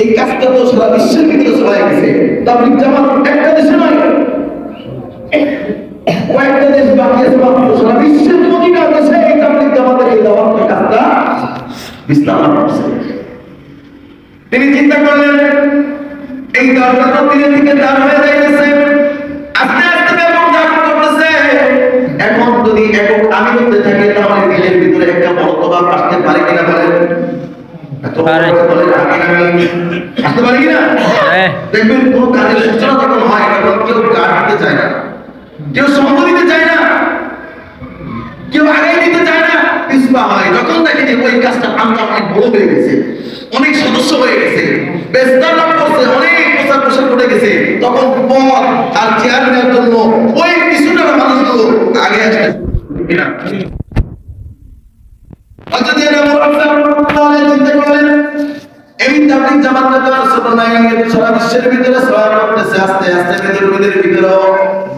এই কাজটা তো সারা বিশ্বের ভিতরে ছড়ায় গেছে। তাবলীগ জামাত একটা দেশে নয়, কয়েকটা দেশ বাকি আছে, সারা বিশ্বের প্রতিটা দেশে এই তাবলীগ জামাতের এই দাওয়াতের কাজটা বিস্তার করছে। তিনি চিন্তা করলেন এই দরজা তো দিনের দিকে দাঁড় হয়ে যাইতেছে, আস্তে আস্তে ব্যাপক দাঁড় করতেছে। এখন যদি একক আমি করতে থাকে তাহলে দিনের ভিতরে একটা বড় প্রভাব আসতে পারে কিনা বলেন? আসতে পারে কিনা? দেখবেন কোন কাজের সূচনা যখন হয় তখন কেউ গাড় দিতে চায় না, কেউ সঙ্গ দিতে চায় না, কেউ আগে দিতে চায় না, পিছপা হয়। যখন দেখে যে ওই কাজটা আমরা অনেক বড় হয়ে গেছে, অনেক সদস্য হয়ে গেছে, বেস্তার লাভ করছে, অনেক প্রচার প্রসার করে গেছে, তখন পদ আর চেয়ার নেওয়ার জন্য ওই পিছনের মানুষগুলো আগে আসে কিনা? চিন্তা করলেন এই তাবলীগ জামাতটা তো ছোট নাই, সারা বিশ্বের ভিতরে ছড়ানো করতেছে, আস্তে আস্তে ভিতরের ভিতরেও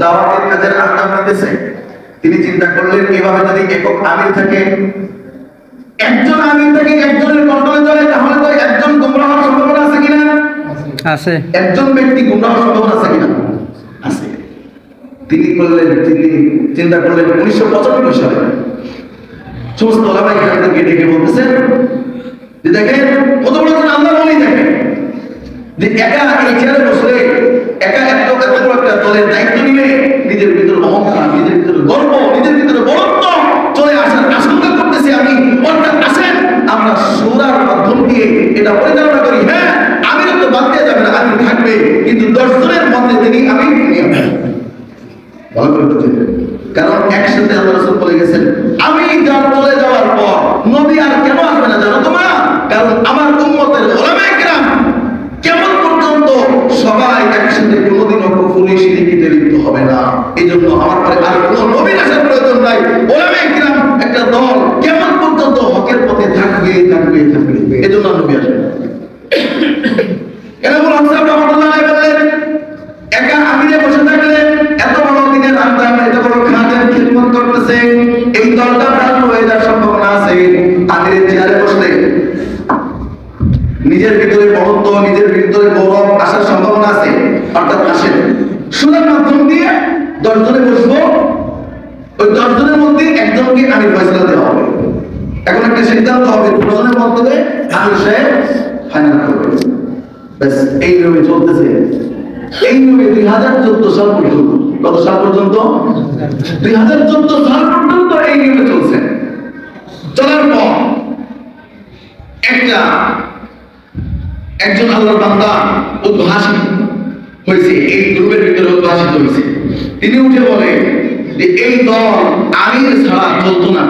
দাওয়াতের কাজের আড্ডা মারতেছে। তিনি চিন্তা করলেন এভাবে যদি একক আমির থাকে, একজন আমির থেকে একজনের কন্ট্রোলে চলে, তাহলে তো একজন গোমরাহ হওয়ার সম্ভাবনা আছে কিনা? আছে। একজন ব্যক্তি গোমরাহ হওয়ার সম্ভাবনা আছে কিনা? আছে। তিনি চিন্তা করলেন 1995 সালে সমস্ত ওলামায়ে কেরামদেরকে ডেকে বলতেছেন যে দেখেন কত বড় একজন আল্লাহর ওলি, দেখেন যে একা এই চেয়ারে বসে একা এত বড় একটা দলের দায়িত্ব নিলে নিজের ভিতরে অহংকার, নিজের ভিতরে গর্ব, নিজের ভিতরে বড়ত্ব চলে আসার আশঙ্কা করতেছি আমি। অর্থাৎ আসেন আমরা সূরার মাধ্যম দিয়ে এটা পরিচালনা করি। হ্যাঁ, আমির তো বাদ দেওয়া যাবে না, আমির থাকবে, কিন্তু 10 জনের মধ্যে তিনি আমি ভালো করে বুঝেন। কারণ একসাথে আল্লাহ রাসূল বলে গেছেন আমি চলে যাওয়ার পর নবী আর কেন আসবে না জানো তোমরা? কারণ আমার উম্মতের উলামায়ে কেরাম কিয়ামত পর্যন্ত সবাই একসাথে কোনোদিনও কুফরি শিরকিতে লিপ্ত হবে না। এইজন্য আমার পরে আর কোনো নবীর আসার প্রয়োজন নাই। উলামায়ে কেরাম একটা দল কিয়ামত পর্যন্ত হকের পথে থাকবে। এজন্য নবী আসবে। কেন বললাম সাহেব রাহমাতুল্লাহ আলাইহি বললেন একা আমিরে বসে থাকলে এত বড় দিনের আড্ডা, এত বড় খাদের খিদমত করতেছে, এই দলটা ভ্রান্ত হয়ে যাওয়ার সম্ভাবনা আছে। আমিরের চেয়ারে বসলে নিজের ভিতরে বড়ত্ব, নিজের ভিতরে গৌরব আসার সম্ভাবনা আছে। অর্থাৎ আসেন সুরার মাধ্যম দিয়ে 10 জনে বসবো, ওই 10 জনের মধ্যে একজনকে আমির ফয়সালা দেওয়া হবে। এখন একটা সিদ্ধান্ত হবে, 10 জনের মধ্যে আমির সাহেব ফাইনাল করবে। ব্যাস এই নিয়মে চলতেছে। এই নিয়মে 2014 সাল পর্যন্ত, কত সাল পর্যন্ত? 2014 সাল পর্যন্ত এই নিয়মে চলছে। চলার পর একজন আল্লাহর বান্দা উদ্ভাসিত হয়েছে, এই গ্রুপের ভিতরে উদ্ভাসিত হয়েছে। তিনি উঠে বলে যে এই দল আমির ছাড়া চলতো না,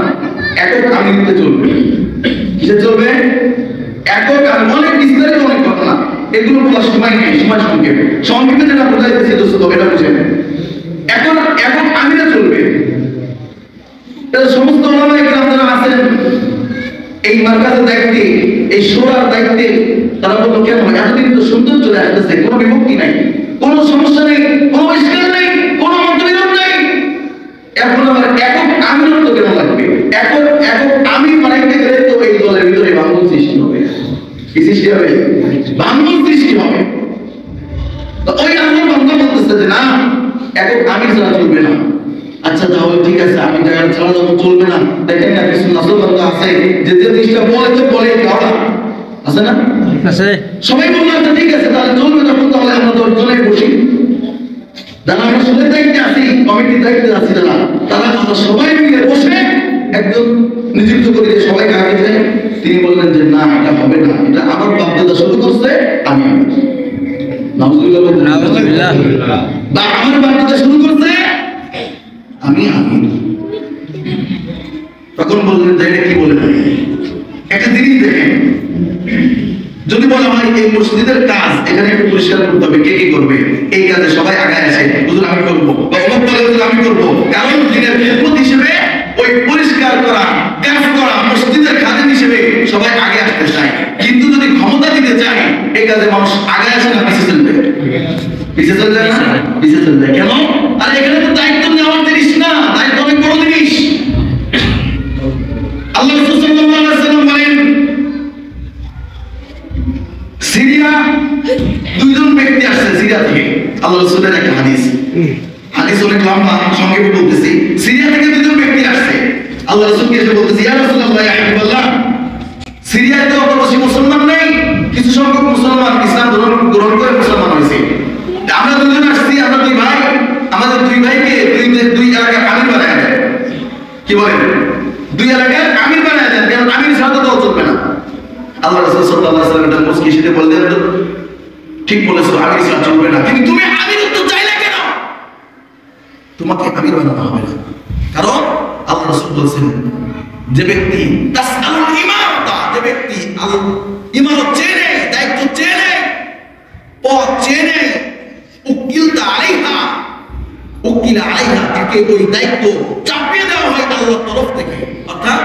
একক আমিরতে চলবে। কিসে চলবে? একক আমির। অনেক বিস্তারিত অনেক ঘটনা, এগুলো বলার সময় নেই, সময় সংক্ষেপে যেটা বোঝাইতেছে দোস্ত এটা বুঝেন। এখন আমিরে চলবে। সমস্ত ওলামায়ে কেরাম যারা আছেন এই মার্কাজের দায়িত্বে, এই শোরার দায়িত্বে, তারা বলল কেন এতদিন তো সুন্দর চলে আসতেছে, কোনো বিভক্তি নাই, কোনো সমস্যা নেই, কোনো ইশকাল নেই, কোনো মতবিরোধ নেই, এখন আমার একক আমিরত্ব কেন লাগবে? একক আমির বানাইতে গেলে তো এই দলের ভিতরে ভাঙন সৃষ্টি হবে। কি সৃষ্টি হবে? ভাঙন সৃষ্টি হবে। তো ওই আল্লাহর বান্দা বলতেছে যে না, একক আমির ছাড়া চলবে না। আচ্ছা তাহলে ঠিক আছে, আমি ছাড়া যখন চলবে না, দেখেন না কিছু নাসলবন্ধ আছে যে জিনিসটা বলে তো বলে দেওয়া আছে না? আছে। সবাই বললো আচ্ছা ঠিক আছে তাহলে চলবে, তখন তাহলে আমরা 10 জনে বসি, যারা আমরা সুদের দায়িত্বে আছি, কমিটির দায়িত্বে আছি, তারা আমরা সবাই মিলে বসে একজন নিযুক্ত করে সবাইকে আগে যায়। তিনি বললেন যে না, এটা হবে না, এটা আমার বাপদাদা শুরু করছে, আমি বা আমার বাপদাদা শুরু করছে, আমি তখন বললেন যে এটা কি বলে একটা জিনিস দেখেন, যদি বলা হয় এই মসজিদের কাজ এখানে একটু পরিষ্কার করতে হবে, কে কি করবে? এই কাজে সবাই আগে আসে, হুজুর আমি করবো, বা অমুক বলে হুজুর আমি করবো। কারণ দিনের খেদমত হিসেবে ওই পরিষ্কার করা, কাজ করা, মসজিদের খাদেম হিসেবে সবাই আগে আসতে চায়। কিন্তু যদি ক্ষমতা দিতে চায় এই কাজে মানুষ আগে আসে না, পিছিয়ে চলে যায়। পিছিয়ে চলে যায় না? পিছিয়ে চলে যায় কেন? আর এখানে তো দায়িত্ব নেওয়ার জিনিস না, দায়িত্ব অনেক বড় জিনিস। আল্লাহ রাসূল সাল্লাল্লাহু আলাইহি ওয়াসাল্লাম বলেন সিরিয়া সিরিয়া দুইজন ব্যক্তি আসছে সিরিয়া থেকে, আল্লাহ রাসূলের একটা হাদিস, হাদিস অনেক লম্বা, সংক্ষেপে বলতেছি। সিরিয়া থেকে দুইজন ব্যক্তি আসছে, আল্লাহ রাসূলকে এসে বলতেছে, ইয়া রাসূলুল্লাহ, ইয়া হাবিবাল্লাহ, সিরিয়ায় তো অত বেশি মুসলমান নেই, কিছু সংখ্যক মুসলমান ইসলাম গ্রহণ করে মুসলমান হয়েছে। আমরা দুজন আসছি, আমরা দুই ভাই, আমাদের দুই ভাইকে দুই এলাকার আমির বানায় দেন। কি বলেন? দুই এলাকার আমির বানায় দেন, কারণ আমির ছাড়া তো চলবে না। আল্লাহ রাসূল সাল্লাল্লাহু আলাইহি ওয়াসাল্লাম এটা মুস্কি সেটা বললেন, ঠিক বলেছো, আমির ছাড়া চলবে না, কিন্তু তুমি আমিরত্ব চাইলে কেন? তোমাকে আমির বানানো হবে না, কারণ আল্লাহ রাসূল বলেছেন, যে ব্যক্তি তাসআলুল ইমারতা, যে ব্যক্তি ইমারত চেনে, দায়িত্ব চেনে, পদ চেনে, উকিলতা আলাইহা, উকিল আলাইহা, তাকে ওই দায়িত্ব চাপিয়ে দেওয়া হয় আল্লাহর তরফ থেকে। অর্থাৎ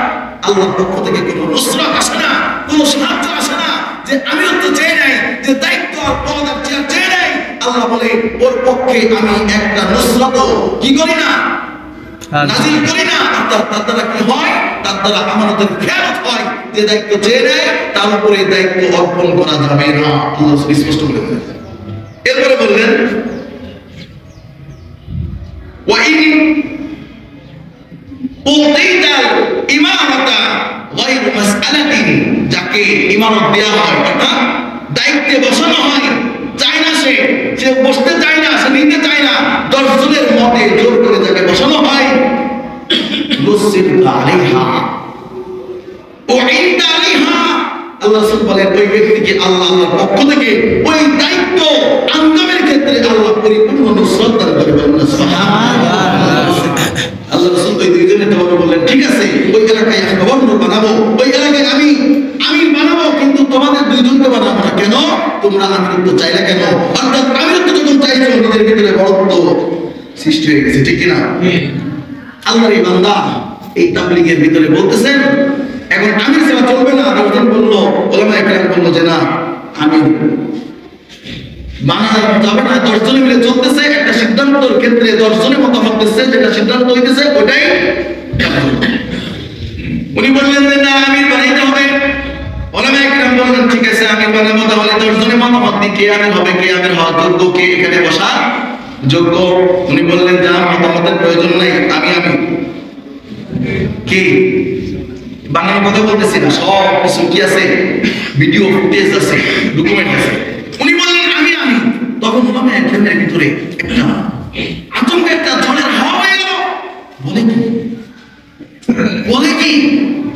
আল্লাহর পক্ষ থেকে কোনো নুসরাত আসে না, কোনো সাহায্য আসে না। যে আমিরত্ব চেয়ে নেয়, যে দায়িত্ব আর পদ আর চেয়ার চেয়ে নেয়, আল্লাহ বলে ওর পক্ষে আমি একটা নুসরাত কি করি না, নাজিল করি না। অর্থাৎ তার দ্বারা কি হয়? তার দ্বারা আমানতের খেয়ানত হয়। যে দায়িত্ব চেয়ে নেয় তার উপরে দায়িত্ব অর্পণ করা যাবে না, আল্লাহ স্পষ্ট করে দিলেন। এরপরে বললেন, ওয়াইন উতিতাল ইমারাতা গায়র মাসআলাতিন, যাকে ইমারত দেয়া হয়, অর্থাৎ দায়িত্বে বসানো হয়, চায় না, সে বসতে চায় না, সে নিতে চায় না, 10 জনের মতে জোর করে যাকে বসানো হয়, নুসিরতা আলাইহা উইনতা আলাইহা, আল্লাহ রাসূল বলেন ওই ব্যক্তিকে আল্লাহর পক্ষ থেকে ওই দায়িত্ব আঞ্জামের ক্ষেত্রে আল্লাহ পরিপূর্ণ নুসরত দান করবেন। সুবহানাল্লাহ। আল্লাহ রাসূল ওই দুইজনের জবাবে বললেন, ঠিক আছে, ওই এলাকায় আমি গভর্নর বানাবো, ওই এলাকায় আমি আমির বানাবো, কিন্তু তোমাদের দুইজনকে বানাবো না। কেন? তোমরা আমিরত্ব চাইলে কেন? অর্থাৎ আমিরত্ব যখন চাইছো, নিজের ভিতরে বড়ত্ব সৃষ্টি হয়ে গেছে, ঠিক কিনা? আল্লাহর এই বান্দা এই তাবলীগের ভিতরে বলতেছেন এখন আমির সেবা চলবে না। একজন বললো, ওলামায়ে কেরাম বললো যে না, আমির বানানো যাবে না, 10 জনে মিলে চলতেছে, একটা সিদ্ধান্তের ক্ষেত্রে 10 জনের মতামত দিচ্ছে, যেটা সিদ্ধান্ত হইতেছে ওটাই। উনি বললেন যে না, আমির বানাইতে হবে। ওলামায়ে কেরাম বললেন ঠিক আছে, আমির বানাবো, তাহলে 10 জনের মতামত দিয়ে কে আমির হবে, কে আমির হওয়ার যোগ্য, কে এখানে বসা যোগ্য। উনি বললেন যে আমার মতামতের প্রয়োজন নাই, আমি কি বানানোর কথা বলতেছি না, সব কিছু কি আছে, ভিডিও ফুটেজ আছে, ডকুমেন্ট আছে। উনি বললেন আমি। তখন ওলামায়ে কেরামের ভিতরে একটা আতঙ্ক, একটা ঝড়ের হাওয়া হয়ে গেল। বলে কি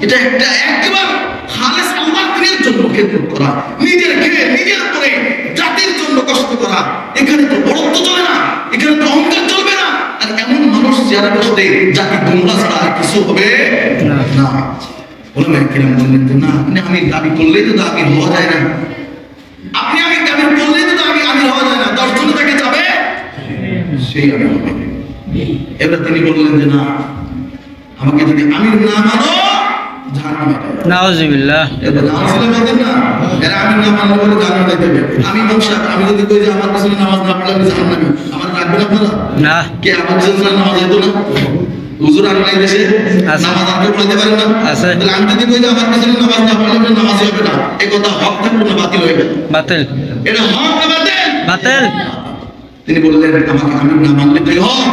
এটা একটা একেবারে খালেস আল্লাহর দ্বীনের জন্য খেদমত করা, নিজের খেয়ে নিজের উপরে জাতির জন্য কষ্ট করা। এখানে তো বড়ত্ব চলে না, এখানে তো অহংকার চলবে না। আর এমন মানুষ যারা বসতে জাতি গোমরা ছাড়া আর কিছু হবে না। ওলামায়ে কেরাম বললেন যে না, আপনি দাবি করলেই তো আমির হওয়া যায় না, আপনি আমি দাবি করলেই তো আমির হওয়া যায় না, 10 জন তাকে যাবে সেই আমির হবে। এবার তিনি বললেন যে না, আমাকে যদি আমির না মানো জাহান্নামে যাবে। নাউযুবিল্লাহ। এটা নাউযুবিল্লাহ বলেন না, এরা আমির না মানলে বলে জাহান্নামে যাবে। আমি বংশা, আমি যদি কই যে আমার পিছনে নামাজ না পড়লে আমি জাহান্নামী, আমার রাখবেন আপনারা? না। কে আমার পিছনে নামাজ হইতো না? হুজুর আর নাই দেশে নামাজ আপনি পড়তে পারেন না? তাহলে আমি যদি কই যে আমার পিছনে নামাজ না পড়লে নামাজ হবে না, এই কথা হক থাকবে না বাতিল হয়ে যাবে? বাতিল। এটা হক না বাতিল? বাতিল। তিনি বললেন আমাকে আমির না মানলে কি হক?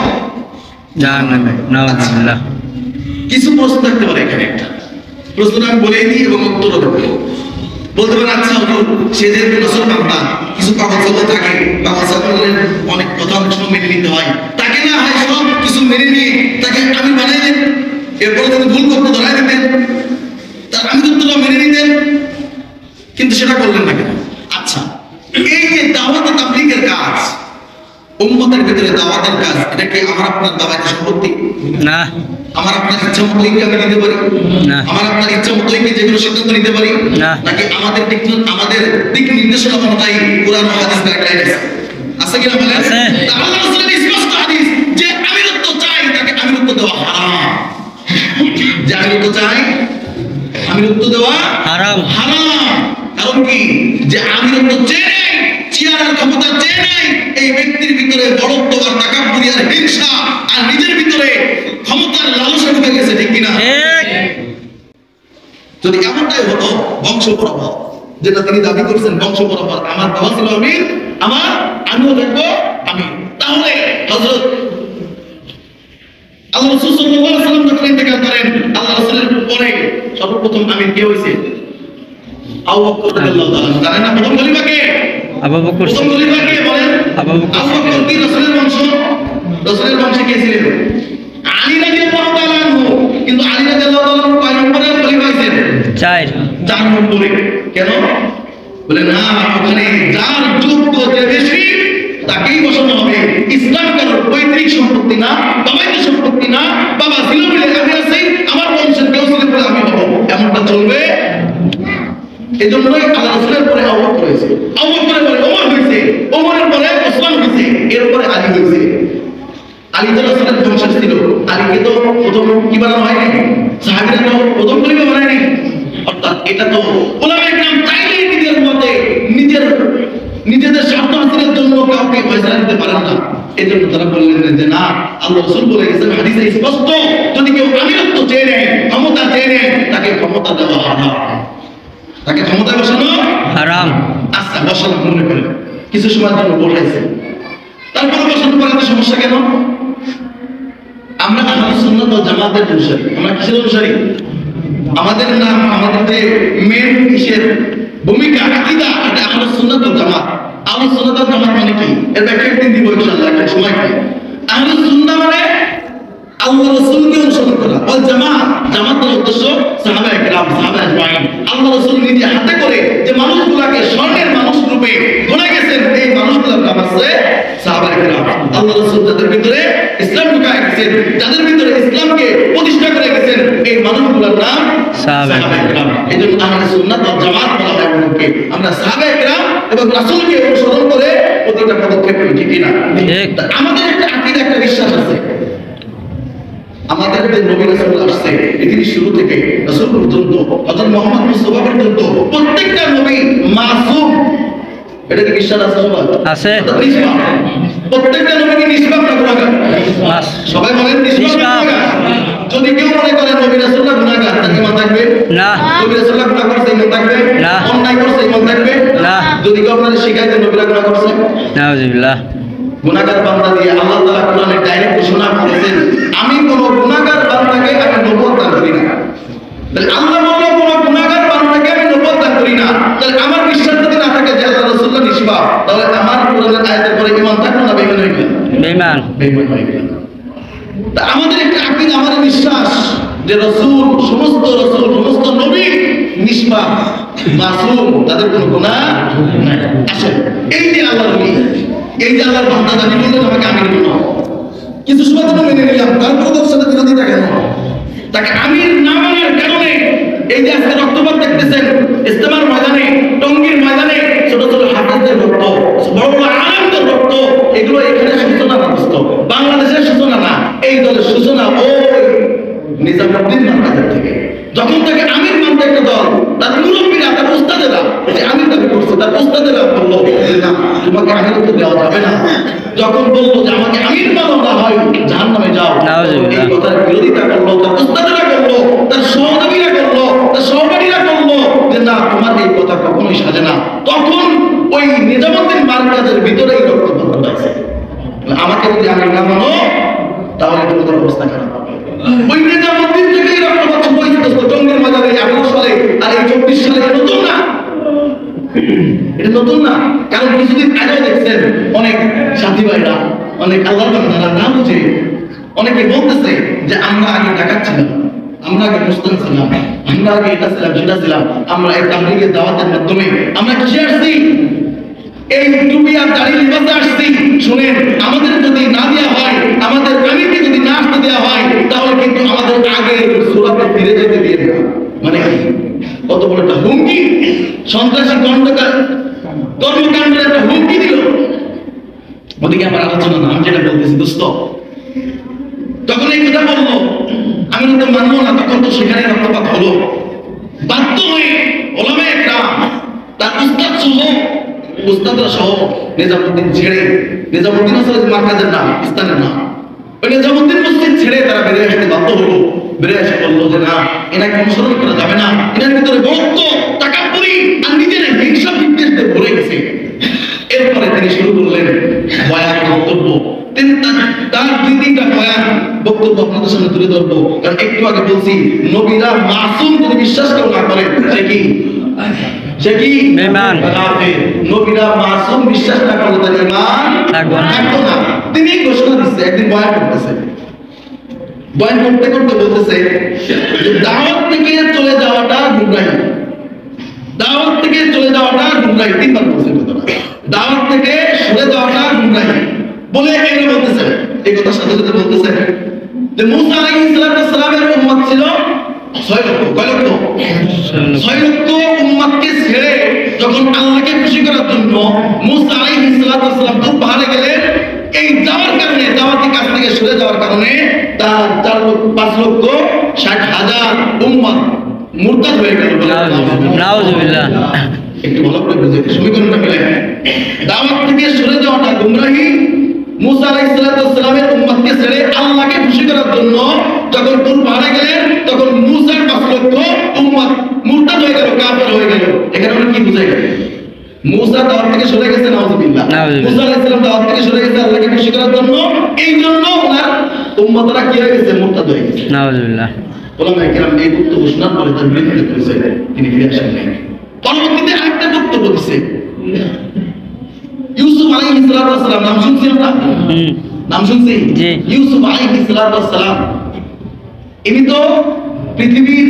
জাহান্নামে। নাউযুবিল্লাহ। কিছু প্রশ্ন থাকতে পারে এখানে, একটা প্রশ্ন আমি বলেই দিই এবং উত্তর দেবো। বলতে পারেন আচ্ছা হুজুর, সে যে রসুল বান্দা, কিছু কাগজ থাকে, কাগজ অনেক কথা অনেক সময় মেনে নিতে হয়, তাকে না হয় সব কিছু মেনে নিয়ে তাকে আমি বানাই দেন, এরপরে যদি ভুল করতে ধরাই দিতেন, তার আমি তো মেনে নিতেন, কিন্তু সেটা করলেন না কেন? আচ্ছা, এই যে দাওয়াত তাবলীগের কাজ, উম্মতের ভিতরে দাওয়াতের কাজ, এটা কি আমার আপনার দাওয়াতের সম্পত্তি? না। আমার আপনার ইচ্ছা মতোই কি আমি নিতে পারি? না। আমার আপনার ইচ্ছা মতোই কি যেগুলো সিদ্ধান্ত নিতে পারি? না। নাকি আমাদের দিক নির্দেশনা অনুযায়ী কোরআন ও হাদিস গাইডলাইন আছে কিনা বলেন? আছে। আল্লাহ রাসূলের স্পষ্ট হাদিস যে আমিরত্ব চাই তাকে আমিরত্ব দেওয়া হারাম। যে আমিরত্ব চাই, আমিরত্ব দেওয়া হারাম। কারণ কি? যে আমিরত্ব চেয়ে নেই, চেয়ারের ক্ষমতা চেয়ে নেই, এই ব্যক্তির ভিতরে বড়ত্ব আর তাকাব্বুরি আর হিংসা আর নিজের ভিতরে ক্ষমতার লালসা ঢুকে গেছে, ঠিক কিনা? যদি এমনটাই হতো, বংশ পরম্পরা যেটা তিনি দাবি করছেন বংশ পরম্পরা, আমার বাবা ছিল আমির, আমিও দেখবো আমি। তাহলে হযরত আল্লাহ রাসূল সাল্লাল্লাহু আলাইহি ওয়াসাল্লাম যখন ইন্তেকাল করেন, আল্লাহ রাসূলের পরে সর্বপ্রথম আমির কে হয়েছে? আবু বকর রাদিয়াল্লাহু তাআলা। জানেন না প্রথম খলিফা কে? আবু বকর। প্রথম খলিফা কে বলেন? আবু বকর। কি রাসূলের বংশ? রাসূলের বংশে কে ছিলেন? আলী রাদিয়াল্লাহু তাআলা আনহু। কিন্তু আলী রাদিয়াল্লাহু তাআলা কয় নম্বরের খলিফা হয়েছেন? 4 নম্বরে। কেন? বলে না, ওখানে যার যোগ্য যে বেশি তাকেই বসানো হবে। ইসলাম কারোর পৈতৃক সম্পত্তি না, বাবাইক সম্পত্তি না। বাবা ছিল বলে আমি আছি, আমার বংশের কেউ ছিল বলে আমি হব, এমনটা চলবে। এজন্যই আল্লাহ রাসূলের পরে আবু বকর হয়েছে, আবু বকরের পরে ওমর হয়েছে, ওমরের পরে ওসমান হয়েছে, এরপরে আলী হয়েছে। আলী তো রাসূলের বংশের ছিল। আলীকে তো প্রথম কি বানানো হয়নি? সাহাবীরা তো প্রথম খলিফা বানায়নি। অর্থাৎ এটা তো উলামায়ে কেরাম চাইলেই নিজের মতে নিজেদের স্বার্থ হাসিলের জন্য কাউকে ফয়সালা দিতে পারেন না। এজন্য তারা বললেন যে না, আল্লাহ রাসূল বলে গেছেন হাদিসে স্পষ্ট, যদি কেউ আমিরত্ব চেয়ে নেয়, ক্ষমতা চেয়ে নেয়, তাকে ক্ষমতা দেওয়া হারাম, তাকে ক্ষমতা বসানো হারাম। আচ্ছা বসানো মনে করেন কিছু সময়ের জন্য বসাইছে, তারপরে বসানোর পরে তো সমস্যা কেন? আমরা আহলে সুন্নাত ওয়াল জামাতের অনুসারী। আমরা কিসের অনুসারী? আমাদের নাম, আমাদের যে মেন কিসের ভূমিকা, আকীদা, এটা আহলে সুন্নাত ওয়াল জামাত। আহলে সুন্নাত ওয়াল জামাত মানে কি? এর ব্যাখ্যা একদিন দিব ইনশাআল্লাহ, একটা সময় পাই। আহলে সুন্নাহ মানে আল্লাহ রাসূলকে অনুসরণ করা। ওয়াল জামাত, জামাতের উদ্দেশ্য সাহাবায়ে কেরাম, সাহাবায়ে আজমাইন। আল্লাহ রাসূল নিজে হাতে করে যে মানুষগুলোকে স্বর্ণের মানুষ রূপে গড়ে গেছেন, এই মানুষগুলোর নাম আছে সাহাবায়ে কেরাম। আল্লাহ রাসূল যাদের ভিতরে ইসলাম ঢুকায় গেছেন, যাদের ভিতরে ইসলামকে প্রতিষ্ঠা করে গেছেন, এই মানুষগুলোর নাম সাহাবায়ে কেরাম। এজন্য আহলে সুন্নাত ওয়াল জামাত বলা হয় এগুলোকে। আমরা সাহাবায়ে কেরাম এবং রাসূলকে অনুসরণ করে প্রতিটা পদক্ষেপ নিই, ঠিক না? আমাদের একটা আকীদা, একটা বিশ্বাস আছে। আমাদের যে নবী রাসূল আসছে পৃথিবীর শুরু থেকে রাসূল পর্যন্ত, হযরত মুহাম্মদ মুস্তাফা পর্যন্ত প্রত্যেকটা নবী মাসুম। এটা কি বিশ্বাস আছে সবার? আছে। প্রত্যেকটা নবী কি নিষ্পাপ না গুনাহগার? সবাই বলেন নিষ্পাপ। যদি কেউ মনে করে নবী রাসূলরা গুনাহগার, তার ঈমান থাকবে না। নবী রাসূলরা গুনাহ করছে, ঈমান থাকবে না। অন্যায় করছে, ঈমান থাকবে না। যদি কেউ আপনাদের শিখাইতে নবীরা গুনাহ করছে, নাউযুবিল্লাহ, গুনাহগার বান্দা দিয়ে আল্লাহ তাআলা কোরআনে ডাইরেক্ট ঘোষণা করেছেন, আমি কোন গুনাহগার বান্দাকে আমি নবুয়ত দান করি না। তাহলে আল্লাহ বলল কোন গুনাহগার বান্দাকে আমি নবুয়ত দান করি না। তাহলে আমার বিশ্বাস যদি না থাকে যে আল্লাহ রাসূলুল্লাহ নিষ্পাপ, তাহলে আমার কোরআনের আয়াতের পরে ঈমান থাকবে না বেঈমান হয়ে গেল? বেঈমান হয়ে গেল। তা আমাদের একটা আকীদা, আমাদের বিশ্বাস যে রাসূল, সমস্ত রাসূল, সমস্ত নবী নিষ্পাপ, মাসুম, তাদের কোনো গুনাহ নাই। আসলে এই যে আল্লাহর নবী, এই যে আল্লাহর বান্দা দাবি করলেন আমাকে আমির বানাও, কিছু সময় তো মেনে নিলাম, তারপরে তো সাথে বিরোধিতা কেন? তাকে আমির না মানার কারণে এই যে আজকে রক্তপাত দেখতেছেন ইস্তেমার ময়দানে, টঙ্গীর ময়দানে, ছোট ছোট হাফেজদের রক্ত, বড় বড় আলেমদের রক্ত, এগুলো এখানে সূচনা না, দোস্ত, বাংলাদেশের সূচনা না। এই দলের সূচনা ওই নিজামুদ্দিন মার্কাজের থেকে। যখন তাকে আমির মানতে একটা দল, তার মুরব্বীরা, তার উস্তাদেরা যে আমির দাবি করছে, তার উস্তাদেরা বললো না, তোমাকে আমিরত্ব দেওয়া যাবে না। যখন বললো যে আমাকে আমির মানো না হয় জাহান্নামে যাও, এই কথার বিরোধিতা করলো, তার উস্তাদেরা করলো, তার সহযোগীরা করলো, তার সহপাঠীরা করলো যে না, তোমার এই কথা কখনোই সাজে না। তখন ওই নিজামুদ্দিন মার্কাজের ভিতরেই রক্তপাত ঘটাইছে। আমাকে যদি আমির না মানো তাহলে তোমাদের অবস্থা খারাপ হবে। ওই নিজামুদ্দিন থেকেই রক্তপাত শুরু হয়েছে দোস্ত, টঙ্গীর ময়দানে 18 সালে, আর এই 24 সালে। নতুন না, এটা নতুন না। কারণ কিছুদিন আগেও দেখছেন অনেক সাথী ভাইরা, অনেক আল্লাহর বান্দারা না বুঝে অনেকে বলতেছে যে আমরা আগে ডাকাত ছিলাম, আমরা আগে মুসলিম ছিলাম, আমরা আগে এটা ছিলাম, সেটা ছিলাম। আমরা এই তাবলীগের দাওয়াতের মাধ্যমে আমরা কিসে আসছি? এই টুপি আর দাড়ি লিবাসে আসছি। শুনেন, আমাদের যদি না দেওয়া হয়, আমাদের আমিরকে যদি না আসতে দেওয়া হয়, তাহলে কিন্তু আমাদের আগে সুরাতে ফিরে যেতে দিয়ে দেবে। মানে কত বড় একটা হুমকি, সন্ত্রাসী কর্মকাণ্ডের একটা হুমকি দিল। ওদিকে আমার আলোচনা না, আমি যেটা বলতেছি দোস্ত, তখন এই কথা বললো, আমি তো মানবো না। তখন তো সেখানে রক্তপাত হলো। বাধ্য হয়ে ওলামায়ে কেরাম, তার উস্তাদ সহ, উস্তাদরা সহ নিজামুদ্দিন ছেড়ে, নিজামুদ্দিন আসলে মার্কাজের নাম, স্থানের নাম, ওই নিজামুদ্দিন মসজিদ ছেড়ে তারা বেরিয়ে আসতে বাধ্য হলো। বেরিয়ে এসে বললো যে না, এনাকে অনুসরণ করা যাবে না, এনার ভিতরে বরত্ব, তাকাব্বুরি আর নিজের হিংসা বিদ্বেষে ভরে গেছে। এরপরে তিনি শুরু করলেন বয়ান বক্তব্য। তিনি তার দুই তিনটা বয়ান বক্তব্য আপনাদের সামনে তুলে ধরবো, কারণ একটু আগে বলছি নবীরা মাসুম যদি বিশ্বাস কেউ না করে সে কি বেঈমান, কাফের। নবীরা মাসুম বিশ্বাস না করলে তার ঈমান থাকবে না। তিনি ঘোষণা দিচ্ছে, একদিন বয়ান করতেছে, বয়ান করতে করতে বলতেছে যে দাওয়াত থেকে চলে যাওয়াটা গুমরাহি, দাওয়াত থেকে চলে যাওয়াটা গুমরাহি। তিনবার বলছে কথাটা, দাওয়াত থেকে সরে যাওয়াটা গুমরাহি বলে এগুলো বলতেছে। এই কথার সাথে সাথে বলতেছে যে মুসা আলাইহিস সালামের উম্মত ছিল 6 লক্ষ। কয় লক্ষ? 6 লক্ষ উম্মতকে ছেড়ে যখন আল্লাহকে খুশি করার জন্য মুসা আলাইহিস সালাম খুব পাহাড়ে গেলেন, এই যাওয়ার কারণে, দাওয়াতের কাছ থেকে সরে যাওয়ার কারণে তার 5 লক্ষ 60,000 উম্মত মুরতাদ হয়ে গেল। নাউজুবিল্লাহ। একটু ভালো করে বুঝে সমীকরণটা মিলে, দাওয়াত থেকে সরে যাওয়াটা গুমরাহি, মুসা আলাইহিস সালামের উম্মতকে ছেড়ে আল্লাহকে খুশি করার জন্য যখন তুর পাহাড়ে গেলেন তখন মুসার 5 লক্ষ উম্মত মুরতাদ হয়ে গেল, কাফের হয়ে গেল। এখানে আমরা কি বুঝাই গেল? মুসা দাওয়াত থেকে সরে গেছে, নাউজুবিল্লাহ। মুসা আলাইহিস সালাম দাওয়াত থেকে সরে গেছে আল্লাহকে খুশি করার জন্য, এই জন্য ওনার উম্মতরা কি হয়ে গেছে? মুরতাদ হয়ে গেছে। নাউজুবিল্লাহ। ওলামায়ে কেরাম এই বক্তব্য শোনার পরে তার বিরুদ্ধে করেছে, তিনি ফিরে আসেন নাই। পরবর্তীতে আরেকটা বক্তব্য দিছে ইউসুফ আলাইহিস সালাম, নাম শুনছি আমরা? নাম শুনছি? ইউসুফ আলাইহিস সালাম ইনি তো পৃথিবীর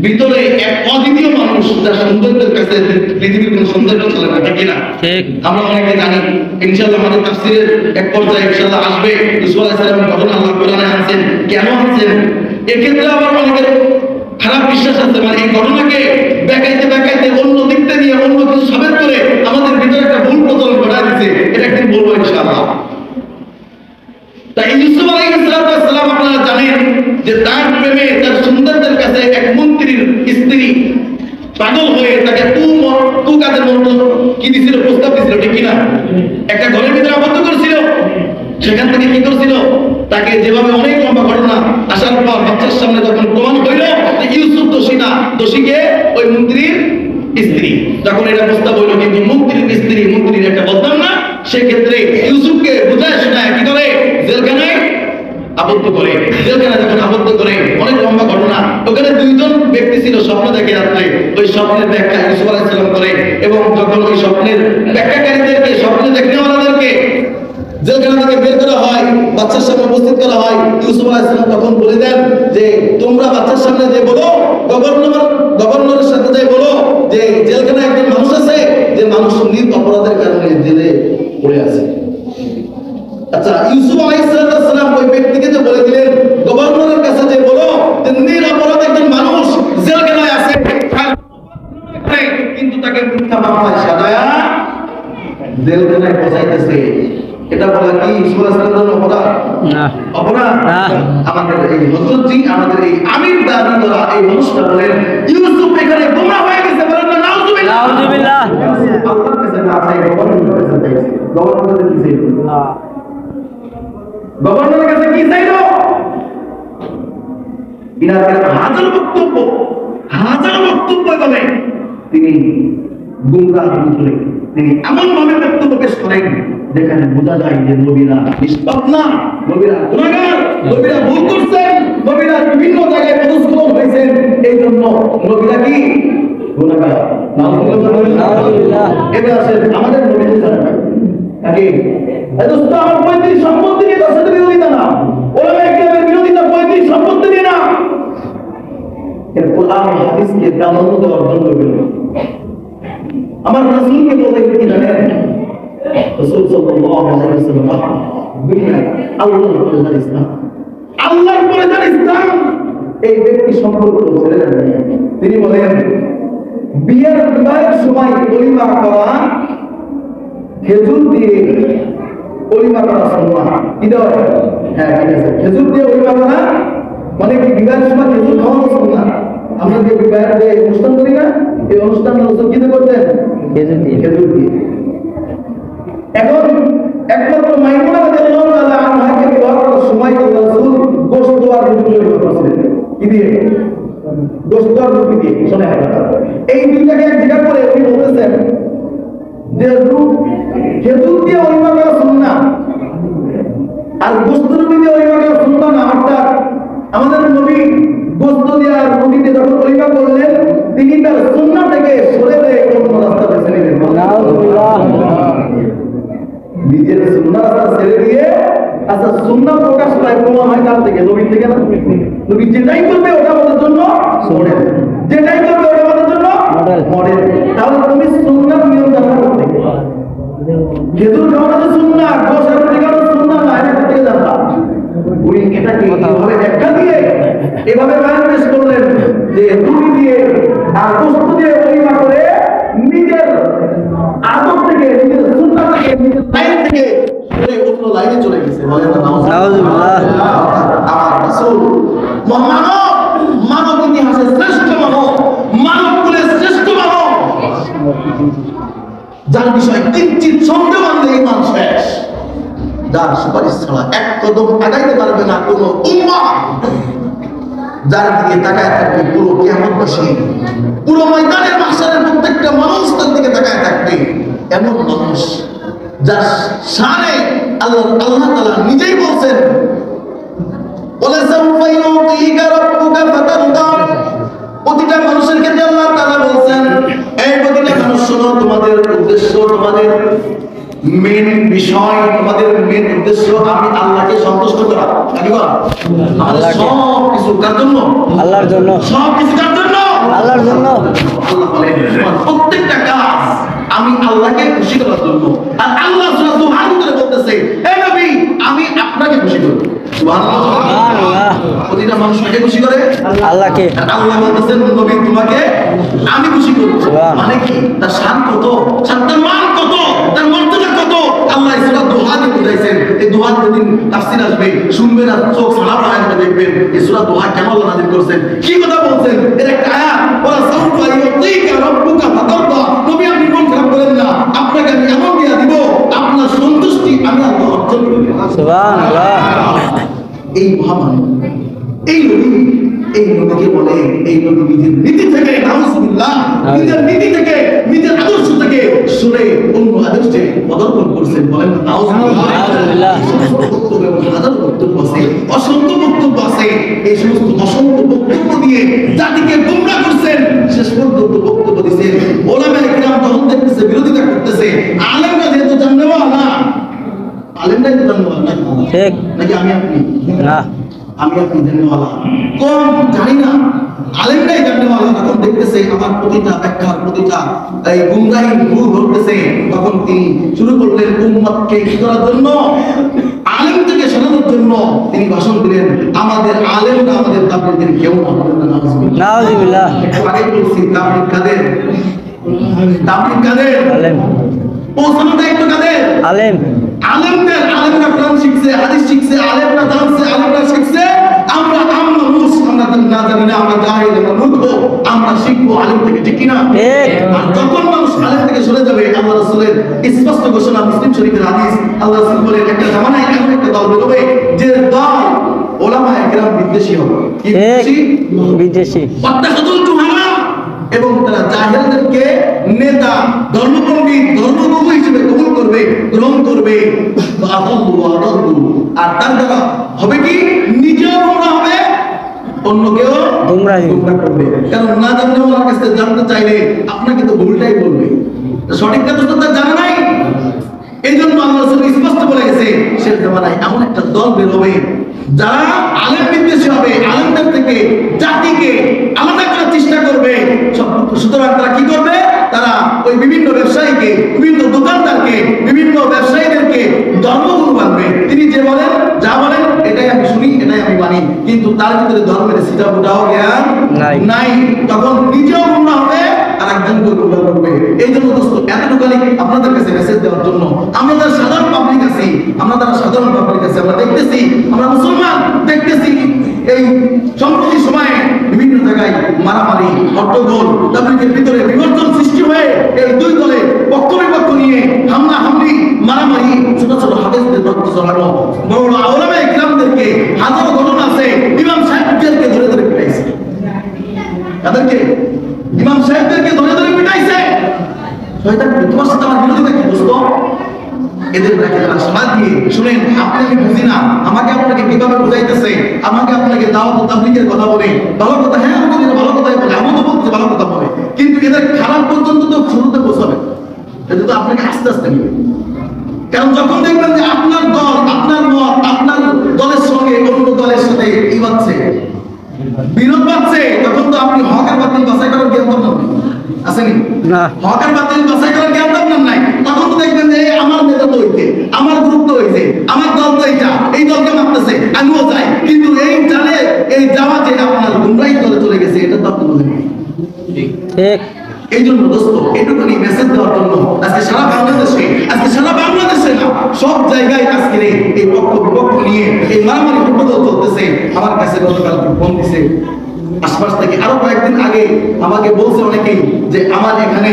ভিতরে এক অদ্বিতীয় মানুষ, যার সৌন্দর্যের কাছে পৃথিবীর কোন সৌন্দর্য চলে না, ঠিক না? আমরা অনেকে জানি, ইনশাআল্লাহ আমাদের তাফসীরের এক পর্যায়ে ইনশাআল্লাহ আসবে ইউসুফ আলাইহিস সালামের ঘটনা আল্লাহ কোরআনে আনছেন, কেন আনছেন। এক্ষেত্রে আবার অনেকের খারাপ বিশ্বাস আছে, মানে এই ঘটনাকে বেকাইতে বেকাইতে অন্য দিকতে নিয়ে অন্য কিছু সাবেত করে আমাদের ভিতরে একটা ভুল প্রচলন ঘটায় দিচ্ছে। এটা একদিন বলবো ইনশাআল্লাহ। তাই ইউসুফ আলাইহিস সালাম আপনারা জানেন যে তার প্রেমে, তার সৌন্দর্যের কাছে এক মন্ত্রীর স্ত্রী পাগল হয়ে তাকে তু কাজের মতো কি দিছিল, প্রস্তাব দিছিল, ঠিক কিনা? একটা ঘরের ভিতরে আবদ্ধ করেছিল, সেখান থেকে কি করেছিল, তাকে যেভাবে অনেক লম্বা ঘটনা আসার পর বাচ্চার সামনে যখন প্রমাণ হইল যে ইউসুফ দোষী না, দোষীকে ওই মন্ত্রীর স্ত্রী, যখন এটা প্রস্তাব হইল, কিন্তু মন্ত্রীর স্ত্রী, মন্ত্রীর একটা বদনাম না, সেক্ষেত্রে ইউসুফকে বুঝায় শোনায় কি করে, জেলখানায় আবদ্ধ করে। জেলখানায় যখন আবদ্ধ করে, অনেক লম্বা ঘটনা, ওখানে 2 জন ব্যক্তি ছিল, স্বপ্ন দেখে রাত্রে, ওই স্বপ্নের ব্যাখ্যা ইউসুফ আলাইহিস সালাম করে, এবং যখন ওই স্বপ্নের ব্যাখ্যাকারীদেরকে, স্বপ্নে দেখনেওয়ালাদেরকে জেলখানা থেকে বের করা হয়, বাচ্চার সামনে উপস্থিত করা হয়, ইউসুফ আলাইহিস সালাম তখন বলে দেন যে তোমরা বাচ্চার সামনে যে বলো, গভর্নরের সাথে যে বলো যে জেলখানায় একজন মানুষ আছে, যে মানুষ নিজ অপরাধের কারণে জেলে পড়ে আছে। আচ্ছা, ইউসুফ আলাইহিস সালাম ওই ব্যক্তিকে যে বলে দিলেন গভর্নরের কাছে যে বলো যে নিজ অপরাধ একজন মানুষ জেলখানায় আছে, কিন্তু তাকে মিথ্যা মামলায় সাজায়া জেলখানায় পৌঁছাইতেছে। এটা বলা কি ইউসুফ আলাইহিস সালামের অপরাধ? না, অপরাধ না। আমাদের এই হযরতজি, আমাদের এই আমির দাবি করা এই মানুষটা বলেন ইউসুফ এখানে গোমরা হয়ে গেছে, বলেন না নাউজুবিল্লাহ। নাউজুবিল্লাহ। আল্লাহর কাছে না চাই, গভর্নরের কাছে চাইছে। গভর্নরের কাছে কি চাইলো? না, গভর্নরের কাছে কি চাইলো? ইনার হাজার বক্তব্য বলে তিনি গুমরাহ করে, তিনি এমন ভাবে বক্তব্য পেশ করেন যেখানে বোঝা যায় যে নবীরা নিষ্পাপ না, নবীরা গুনাহগার, নবীরা ভুল করছেন, নবীরা বিভিন্ন জায়গায় পদস্খলন হয়েছেন, এই জন্য নবীরা কি গুনাহগার। নাউজুবিল্লাহ। এবার আসেন আমাদের নবীদের জানা নাকি দোস্ত, আমার পৈতৃক সম্পত্তি নিয়ে তার সাথে বিরোধিতা না, ওলামায়ে কেরামের বিরোধিতা পৈতৃক সম্পত্তি নিয়ে না, এর কোরআন হাদিসকে প্রাধান্য দেওয়ার জন্য বিরোধী। আমার রাসূলকে বলতে কি জানেন? রাসূল সাল্লাল্লাহু আলাইহি ওয়াসাল্লাম দুনিয়ায় আল্লাহর পরিচালিত ইসলাম, আল্লাহর পরিচালিত ইসলাম এই ব্যক্তি সম্পর্ক ছেড়ে দেন। তিনি বলেন বিয়ের সময় ওলিমা করা, খেজুর দিয়ে ওলিমা করা সুন্নাহ। কি দেওয়া? হ্যাঁ, ঠিক আছে, খেজুর দিয়ে ওলিমা করা মানে কি বিবাহের সময় খেজুর খাওয়ানো সুন্নাহ। আমরা যে বিবাহের যে অনুষ্ঠান করি না, এই অনুষ্ঠান রাসূল কি করতেন? খেজুর দিয়ে। এখন একমাত্র মাইমুনা রাদিয়াল্লাহু তাআলা আনহাকে বিবাহ করার সময় দিয়ে গোস্ত আর রুটি দিয়ে শোনে এই দুইটাকে এক জায়গা করে উনি বলতেছেন যে খেজুর দিয়ে অলিমা করা সুন্নাহ আর গোস্ত রুটি দিয়ে অলিমা করা সুন্নাহ না। অর্থাৎ আমাদের নবী গোস্ত দিয়ে আর রুটি দিয়ে যখন অলিমা করলেন তিনি তার সুন্নাহ থেকে সরে গিয়ে অন্য রাস্তা বেছে নিলেন। নিজের সুন্নাহ রাস্তা ছেড়ে দিয়ে আচ্ছা সুন্নাহ প্রকাশ পায় প্রমাণ হয় কার থেকে? নবীর থেকে না? নবী যেটাই করবে ওটা আমাদের জন্য মডেল, যেটাই করবে ওটা আমাদের জন্য মডেল। তাহলে তুমি সুন্নাহ নিয়ম জানা করতে খেজুর খাওয়াটা তো সুন্নাহ, গোশ আর রুটি খাওয়াটা সুন্নাহ না, এটা কোথা থেকে জানবা? উনি এটাকে এইভাবে ব্যাখ্যা দিয়ে এভাবে বয়ান পেশ করলেন যে রুটি দিয়ে আর গোশত দিয়ে অলিমা করে নিজের আদব থেকে, নিজের সুন্নাহ থেকে, নিজের লাইন থেকে অন্য লাইনে চলে গেছে। বলেন না নাউজুবিল্লাহ। আমার রাসূল মানব ইতিহাসের শ্রেষ্ঠ মানব, মানব কুলের শ্রেষ্ঠ মানব, যার বিষয়ে কিঞ্চিত সন্দেহ আনলে ঈমান শেষ, যার সুপারিশ ছাড়া এক কদম আগাইতে পারবে না কোনো উম্মাহ, যার দিকে তাকায় থাকবে পুরো কিয়ামতবাসী, পুরো ময়দানের মাহশারের প্রত্যেকটা মানুষ তার দিকে তাকায় থাকবে, এমন মানুষ যার শানে আল্লাহ তাআলা নিজেই বলছেন ওয়ালা সাউফা ইউতিকা রাব্বুকা ফাতারদা। প্রতিটা মানুষের ক্ষেত্রে আল্লাহ তাআলা বলছেন এই প্রতিটা মানুষ শোনো, তোমাদের উদ্দেশ্য, তোমাদের মেন বিষয়, তোমাদের মেন উদ্দেশ্য আমি আল্লাহকে সন্তুষ্ট করা। নাকি বল? আমাদের সব কিছু কার জন্য? আল্লাহর জন্য। সব কিছু কার জন্য? আল্লাহর জন্য। আল্লাহ বলেন প্রত্যেকটা কাজ আমি আল্লাহকে খুশি করার জন্য। আর আল্লাহ সূরা দুহান করে বলতেছে হে নবী আমি আপনাকে খুশি করব। সুবহানাল্লাহ। প্রতিটা মানুষ কাকে খুশি করে? আল্লাহকে। আল্লাহ বলতেছেন নবী তোমাকে আমি খুশি করব। মানে কি? তার শান কত, তার মান কত, তার মর্যাদা কত আল্লাহ সূরা দুহানে বুঝাইছেন। এই দুহার দিন তাফসীর আসবে, শুনবেন আর চোখ সারা আয়াতে দেখবেন এই সূরা দুহা কেন আল্লাহ নাযিল করেছেন, কি কথা বলছেন। এর একটা আয়াত ওয়ালা সাউফা ইউতিকা রাব্বুকা ফাতারদা। নবী আপনি মন খারাপ করেন না, আপনাকে আমি এমন দিয়া দিব আপনার সন্তুষ্টি আমি আল্লাহ অর্জন করব। সুবহানাল্লাহ। এই মহামানব, এই নবীকে বলে, এই নবী নিজের নীতি থেকে, নাউজুবিল্লাহ, নিজের নীতি থেকে, নিজের আদর্শ থেকে সরে অন্য আদর্শে পদার্পণ করছেন। বলেন নাউজুবিল্লাহ। হাজার বক্তব্য আছে, অসংখ্য বক্তব্য আছে, এই সমস্ত অসংখ্য বক্তব্য দিয়ে জাতিকে গোমরাহ করছেন। শেষ পর্যন্ত বক্তব্য দিয়েছেন ওলামায়ে কিরাম যখন দেখতেছে বিরোধিতা করতেছে, আলেমরা যেহেতু জাননেওয়ালা, আলেমরাই তো জাননেওয়ালা, ঠিক নাকি? আমি আপনি না, আমি আপনি জাননেওয়ালা কম জানি না, আলেমরাই জাননেওয়ালা। তখন দেখতেছে আমার প্রতিটা ব্যাখ্যার প্রতিটা এই গুমরাহি ভুল ধরতেছে, তখন তিনি শুরু করলেন উম্মতকে কি করার জন্য? আলেম থেকে সরানোর জন্য তিনি ভাষণ দিলেন। আমাদের আলেমরা আমাদের তাবলীগের কেউ না। নাউজুবিল্লাহ। একটু আগে বলছি তাবলীগ কাদের? তাবলীগ কাদের? আলেম। পৌঁছানোর দায়িত্ব কাদের? আলেম। আলেমদের। আলেমরা কোরআন শিখছে, হাদিস শিখছে, আলেমরা জানছে, আলেমরা শিখছে। আমরা আম মানুষ, আমরা না জানি না, আমরা জাহিল, আমরা মূর্খ, আমরা শিখবো আলেম থেকে, ঠিক কি না? আর যখন মানুষ আলেম থেকে সরে যাবে, আল্লাহ রাসূলের স্পষ্ট ঘোষণা, মুসলিম শরীফের হাদিস, আল্লাহ রাসূল বলেন একটা জামানায় এমন একটা দল বেরোবে যে দল ওলামায়ে কিরাম বিদ্বেষী হবে। কি বিদ্বেষী? বিদ্বেষী। ওয়াত্তাখাযুল জুহালা, এবং তারা জাহেলদেরকে নেতা, ধর্মপণ্ডিত, ধর্মগুরু হিসেবে কবুল করবে, গ্রহণ করবে। আর তার দ্বারা হবে কি? নিজেও গোমরাহ হবে, অন্যকেও গোমরাহ করবে। কারণ না জানলে ওনার কাছে জানতে চাইলে আপনাকে তো ভুলটাই বলবে, সঠিক কথা তো তার জানা নাই। এই জন্য আল্লাহ রাসূল স্পষ্ট বলে গেছে শেষ জামানায় এমন একটা দল বের হবে যারা আলেম বিদ্বেষী হবে, আলেমদের থেকে জাতিকে আলাদা করার চেষ্টা করবে। সুতরাং তারা কি করবে? তারা ওই বিভিন্ন ব্যবসায়ীকে, বিভিন্ন দোকানদারকে, বিভিন্ন ব্যবসায়ীদেরকে ধর্মগুরু মানবে। তিনি যে বলেন, যা বলেন এটাই আমি শুনি, এটাই আমি মানি, কিন্তু তার ভিতরে ধর্মের সিটা বুটাও জ্ঞান নাই। তখন নিজেও গুমরাহ হবে আর একজনকে গুমরাহ করবে। এই জন্য দোস্ত এতটুকুনি আপনাদের কাছে মেসেজ দেওয়ার জন্য, আমরা যারা সাধারণ পাবলিক আছি, আমরা দেখতেছি, আমরা মুসলমান দেখতেছি এই সম্প্রতি সময়ে বিভিন্ন জায়গায় মারামারি, হট্টগোল, তাবলীগের ভিতরে বিবর্তন সৃষ্টি হয়ে এই দুই দলে পক্ষ বিপক্ষ নিয়ে হামলা হামলি, মারামারি, ছোট ছোট হাদিসদের রক্ত ঝরানো, বড় ওলামায়ে কিরামদেরকে হাজারো ঘটনা আছে, ইমাম সাহেবদেরকে ধরে ধরে পিটাইছে। শয়তান তোমার সাথে আমার বিরোধিতা কি দোস্ত? এদের নাকি তারা সাথ দিয়ে শুনেন, আপনাকে বুঝি না, আমাকে আপনাকে কিভাবে বুঝাইতেছে, আমাকে আপনাকে দাওয়াত ও তাবলীগের কথা বলে, ভালো কথা, হ্যাঁ আমাকে ভালো কথাই বলে, আমি তো বলছি ভালো কথা বলে, কিন্তু এদের খারাপ পর্যন্ত তো শুরুতে পৌঁছাবে, এটা তো আপনাকে আস্তে আস্তে নিবে। কারণ যখন দেখবেন যে আপনার দল, আপনার মত, আপনার দলের সঙ্গে অন্য দলের সাথে কি বাড়ছে, বিরোধ বাড়ছে, তখন তো আপনি হক আর বাতিল বাছাই করার জ্ঞান আপনার আসেনি না, হক আর বাতিল বাছাই করার জ্ঞান আপনার নাই। তখন তো দেখবেন যে আমার নেতা তো হইছে, আমার গ্রুপ তো হইছে, আমার দল তো এইটা, এই দলকে মারতেছে, আমিও যাই, কিন্তু এই জানে এই যাওয়া যে আপনার গুমরাহি দলে চলে গেছে, এটা তো আপনি বুঝেন ঠিক। এই জন্য দোস্ত, এটুকুনি মেসেজ দেওয়ার জন্য আজকে সারা বাংলাদেশে না, সব জায়গায় আজকে এই পক্ষ বিপক্ষ নিয়ে এই মারামারি ফুটবল চলতেছে। আমার কাছে গতকাল ফোন দিছে আশপাশ থেকে, আরো কয়েকদিন আগে আমাকে বলছে অনেকেই যে আমার এখানে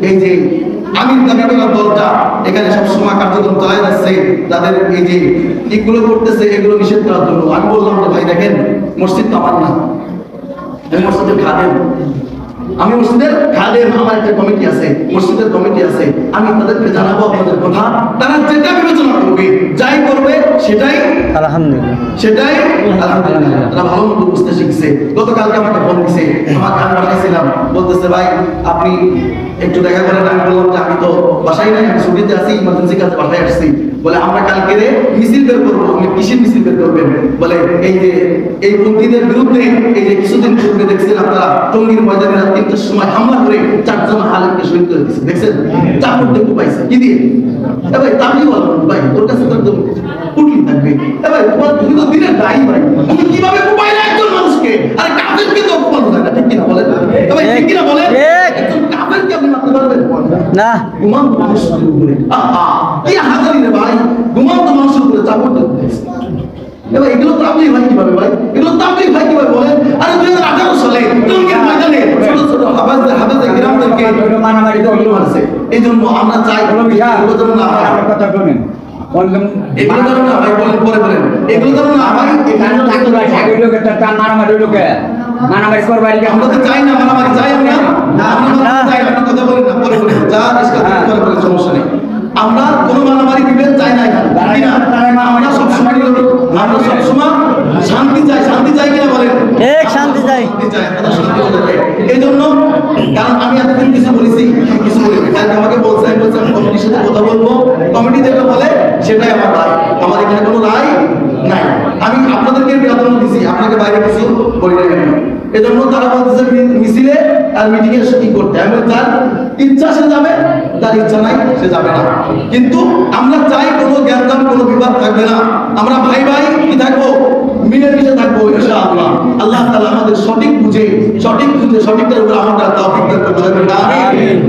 এই যে আমির দাবি করার দলটা এখানে সবসময় কার্যক্রম চালাই যাচ্ছে, তাদের এই যে এগুলো করতেছে এগুলো নিষেধ করার জন্য। আমি বললাম যে ভাই দেখেন, মসজিদ তো আমার না, আমি মসজিদের খাদেম, আমি মসজিদের খাদেম, আমার একটা কমিটি আছে, মসজিদের কমিটি আছে, আমি তাদেরকে জানাবো আপনাদের কথা, তারা যেটা বিবেচনা করবে, যাই করবে সেটাই আলহামদুলিল্লাহ, সেটাই আলহামদুলিল্লাহ, তারা ভালো মতো বুঝতে শিখছে। গতকালকে আমাকে ফোন দিছে, আমাকে আমি বাসাইছিলাম, বলতেছে ভাই আপনি একটু দেখা করেন। আমি বললাম যে আমি তো বাসায় নাই, আমি ছুটিতে আছি, ইমার্জেন্সি কাজে বাসায় আসছি। বলে আমরা কালকে মিছিল বের করবো। আপনি কিসের মিছিল বের করবেন? বলে এই যে এই পন্থীদের বিরুদ্ধে এই যে কিছুদিন পূর্বে দেখছেন আপনারা টঙ্গীর ময়দানে রাত ৩টার সময় হামলা করে 4 জন আলেমকে শহীদ করে দিয়েছে, দেখছেন? চাকর দেখতে পাইছে কি দিয়ে? এ ভাই তাবলীগ বলো ভাই, তোর কাছে তো একদম পুটলি থাকবে। এ ভাই তুমি তো দিনের দায়ী ভাই, তুমি কিভাবে কুপাইলে একজন মানুষকে? আরে কাফেরকে তো অপমান হয় না, ঠিক কিনা বলেন? এ ভাই ঠিক কিনা বলেন? একজন কাফেরকে আপনি মারতে পারবেন না? ঘুমান্ত মানুষের উপরে আহা কি হাজারি রে ভাই, ঘুমান্ত মানুষের উপরে চাপড় দিতে। এবার এগুলো তাবলীগ ভাই কিভাবে ভাই? এগুলো তাবলীগ ভাই কিভাবে বলেন? আরে 2018 সালে টঙ্গীর ময়দানে ছোট ছোট হাফেজে গ্রামদেরকে মারামারি করছে। এইজন্য আমরা চাই এগুলো যেন না হয়। কথা বলেন, এগুলো যেন না হয়, বলেন পরে বলেন, এগুলো যেন না হয়। এখানে থাকতে ভাই সাগর লোকের তার মারামারি লোকে মারামারি করবার কি আমরা তো চাই না? মারামারি চাই আমরা না, আমরা চাই না, কথা বলেন না, পরে বলেন, যা ডিসকাস করে বলেন, সমস্যা নেই। আমরা কোনো মারামারি বিভেদ চাই না এখানে, আমরা সবসময় শান্তি চাই, শান্তি চাই কিনা বলেন? শান্তি চাই, এই জন্য। কারণ আমি এতদিন কিছু বলেছি, কিছু বলিনি, আমাকে বলছে, আমি বলছি আমি কমিটির সাথে কথা বলবো, কমিটি যেটা বলে সেটাই আমার রায়, আমার এখানে কোনো রায় নাই। আমি আপনাদেরকে প্রাধান্য দিছি, আপনাকে বাইরে কিছু বলি না। এজন্য তারা বলতেছে মিছিলে আর মিটিং এর কি করতে, আমি যার ইচ্ছা সে যাবে, তার ইচ্ছা নাই সে যাবে না। কিন্তু আমরা চাই কোনো জ্ঞান কোনো বিবাদ থাকবে না, আমরা ভাই ভাই কি থাকবো, মিলেমিশে থাকবো ইনশাআল্লাহ। আল্লাহ তাআলা আমাদের সঠিক বুঝে সঠিকটার উপর আমাদের তৌফিক দান করুন। আমিন।